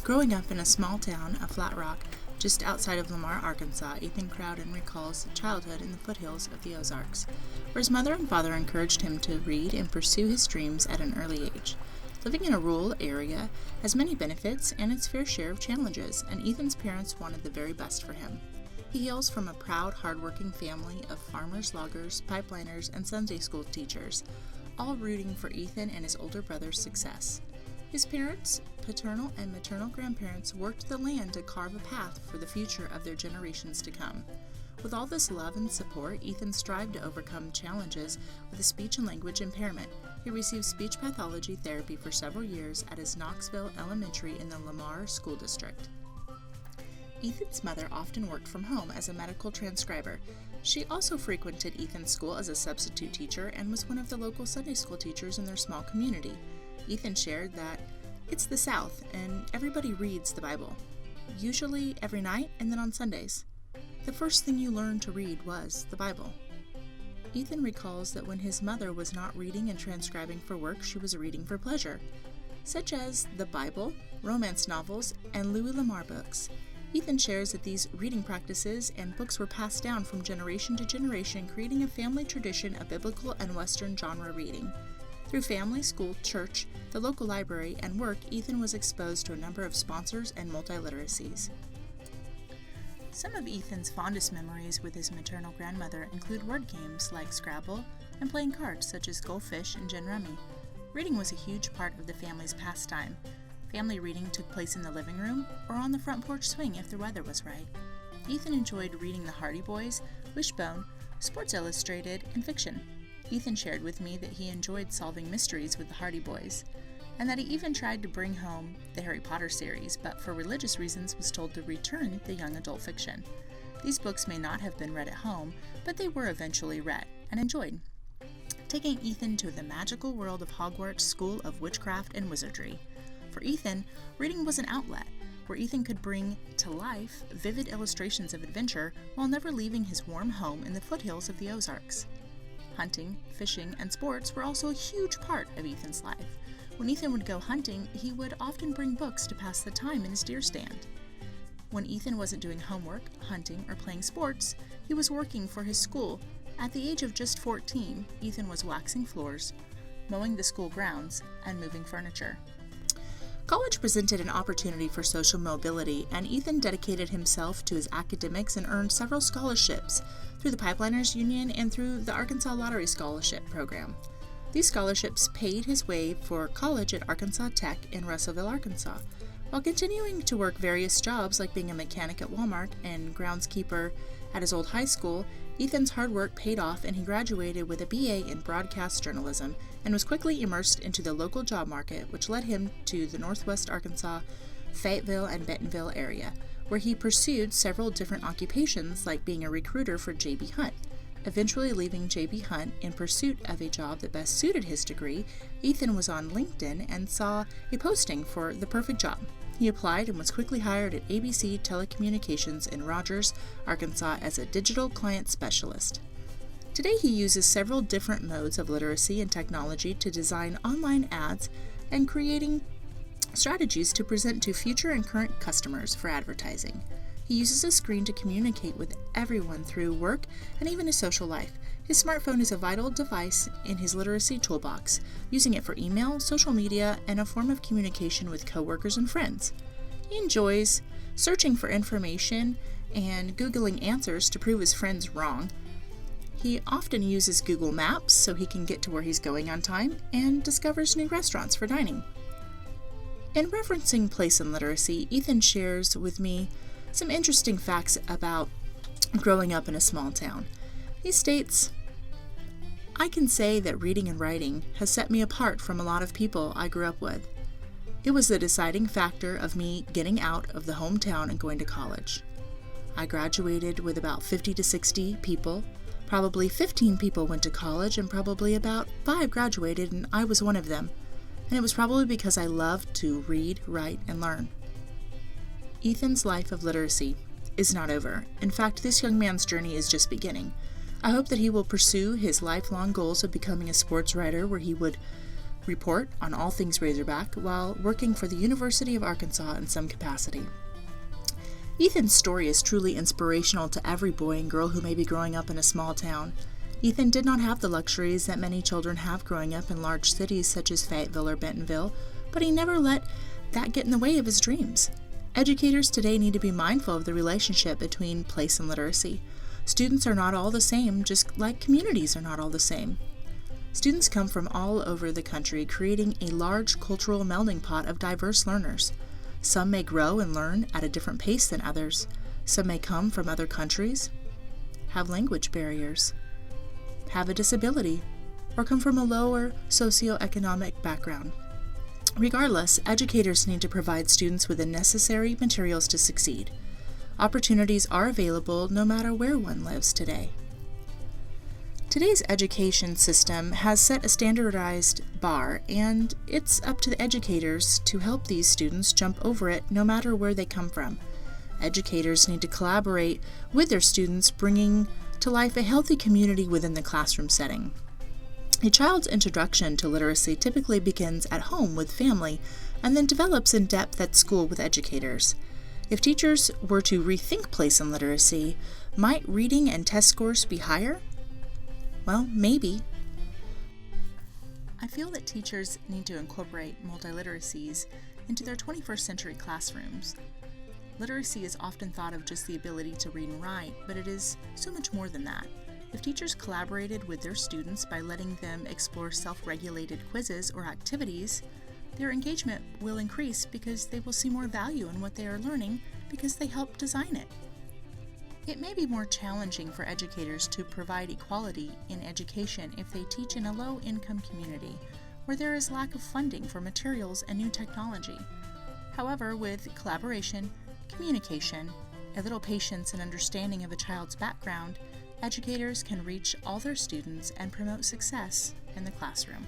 Growing up in a small town of Flat Rock, just outside of Lamar, Arkansas, Ethan Crowden recalls childhood in the foothills of the Ozarks, where his mother and father encouraged him to read and pursue his dreams at an early age. Living in a rural area has many benefits and its fair share of challenges, and Ethan's parents wanted the very best for him. He hails from a proud, hardworking family of farmers, loggers, pipeliners, and Sunday school teachers, all rooting for Ethan and his older brother's success. His parents, paternal and maternal grandparents, worked the land to carve a path for the future of their generations to come. With all this love and support, Ethan strived to overcome challenges with a speech and language impairment. He received speech pathology therapy for several years at his Knoxville Elementary in the Lamar School District. Ethan's mother often worked from home as a medical transcriber. She also frequented Ethan's school as a substitute teacher and was one of the local Sunday school teachers in their small community. Ethan shared that it's the South and everybody reads the Bible, usually every night and then on Sundays. The first thing you learned to read was the Bible. Ethan recalls that when his mother was not reading and transcribing for work, she was reading for pleasure, such as the Bible, romance novels, and Louis Lamar books. Ethan shares that these reading practices and books were passed down from generation to generation, creating a family tradition of biblical and Western genre reading. Through family, school, church, the local library, and work, Ethan was exposed to a number of sponsors and multiliteracies. Some of Ethan's fondest memories with his maternal grandmother include word games like Scrabble and playing cards such as Goldfish and Gin Rummy. Reading was a huge part of the family's pastime. Family reading took place in the living room or on the front porch swing if the weather was right. Ethan enjoyed reading the Hardy Boys, Wishbone, Sports Illustrated, and fiction. Ethan shared with me that he enjoyed solving mysteries with the Hardy Boys, and that he even tried to bring home the Harry Potter series, but for religious reasons was told to return the young adult fiction. These books may not have been read at home, but they were eventually read and enjoyed, taking Ethan to the magical world of Hogwarts School of Witchcraft and Wizardry. For Ethan, reading was an outlet where Ethan could bring to life vivid illustrations of adventure while never leaving his warm home in the foothills of the Ozarks. Hunting, fishing, and sports were also a huge part of Ethan's life. When Ethan would go hunting, he would often bring books to pass the time in his deer stand. When Ethan wasn't doing homework, hunting, or playing sports, he was working for his school. At the age of just 14, Ethan was waxing floors, mowing the school grounds, and moving furniture. College presented an opportunity for social mobility, and Ethan dedicated himself to his academics and earned several scholarships through the Pipeliners Union and through the Arkansas Lottery Scholarship Program. These scholarships paid his way for college at Arkansas Tech in Russellville, Arkansas. While continuing to work various jobs like being a mechanic at Walmart and groundskeeper at his old high school, Ethan's hard work paid off and he graduated with a BA in broadcast journalism and was quickly immersed into the local job market, which led him to the Northwest Arkansas, Fayetteville, and Bentonville area, where he pursued several different occupations like being a recruiter for J.B. Hunt. Eventually leaving J.B. Hunt in pursuit of a job that best suited his degree, Ethan was on LinkedIn and saw a posting for the perfect job. He applied and was quickly hired at ABC Telecommunications in Rogers, Arkansas as a digital client specialist. Today he uses several different modes of literacy and technology to design online ads and creating strategies to present to future and current customers for advertising. He uses a screen to communicate with everyone through work and even his social life. His smartphone is a vital device in his literacy toolbox, using it for email, social media, and a form of communication with coworkers and friends. He enjoys searching for information and Googling answers to prove his friends wrong. He often uses Google Maps so he can get to where he's going on time and discovers new restaurants for dining. In referencing place and literacy, Ethan shares with me some interesting facts about growing up in a small town. He states, "I can say that reading and writing has set me apart from a lot of people I grew up with. It was the deciding factor of me getting out of the hometown and going to college. I graduated with about 50 to 60 people. Probably 15 people went to college and probably about 5 graduated, and I was one of them. And it was probably because I loved to read, write, and learn." Ethan's life of literacy is not over. In fact, this young man's journey is just beginning. I hope that he will pursue his lifelong goals of becoming a sports writer, where he would report on all things Razorback while working for the University of Arkansas in some capacity. Ethan's story is truly inspirational to every boy and girl who may be growing up in a small town. Ethan did not have the luxuries that many children have growing up in large cities such as Fayetteville or Bentonville, but he never let that get in the way of his dreams. Educators today need to be mindful of the relationship between place and literacy. Students are not all the same, just like communities are not all the same. Students come from all over the country, creating a large cultural melding pot of diverse learners. Some may grow and learn at a different pace than others. Some may come from other countries, have language barriers, have a disability, or come from a lower socioeconomic background. Regardless, educators need to provide students with the necessary materials to succeed. Opportunities are available no matter where one lives today. Today's education system has set a standardized bar, and it's up to the educators to help these students jump over it no matter where they come from. Educators need to collaborate with their students, bringing to life a healthy community within the classroom setting. A child's introduction to literacy typically begins at home with family and then develops in depth at school with educators. If teachers were to rethink place and literacy, might reading and test scores be higher? Well, maybe. I feel that teachers need to incorporate multiliteracies into their 21st century classrooms. Literacy is often thought of just the ability to read and write, but it is so much more than that. If teachers collaborated with their students by letting them explore self-regulated quizzes or activities, their engagement will increase because they will see more value in what they are learning because they helped design it. It may be more challenging for educators to provide equality in education if they teach in a low-income community where there is lack of funding for materials and new technology. However, with collaboration, communication, a little patience and understanding of a child's background, educators can reach all their students and promote success in the classroom.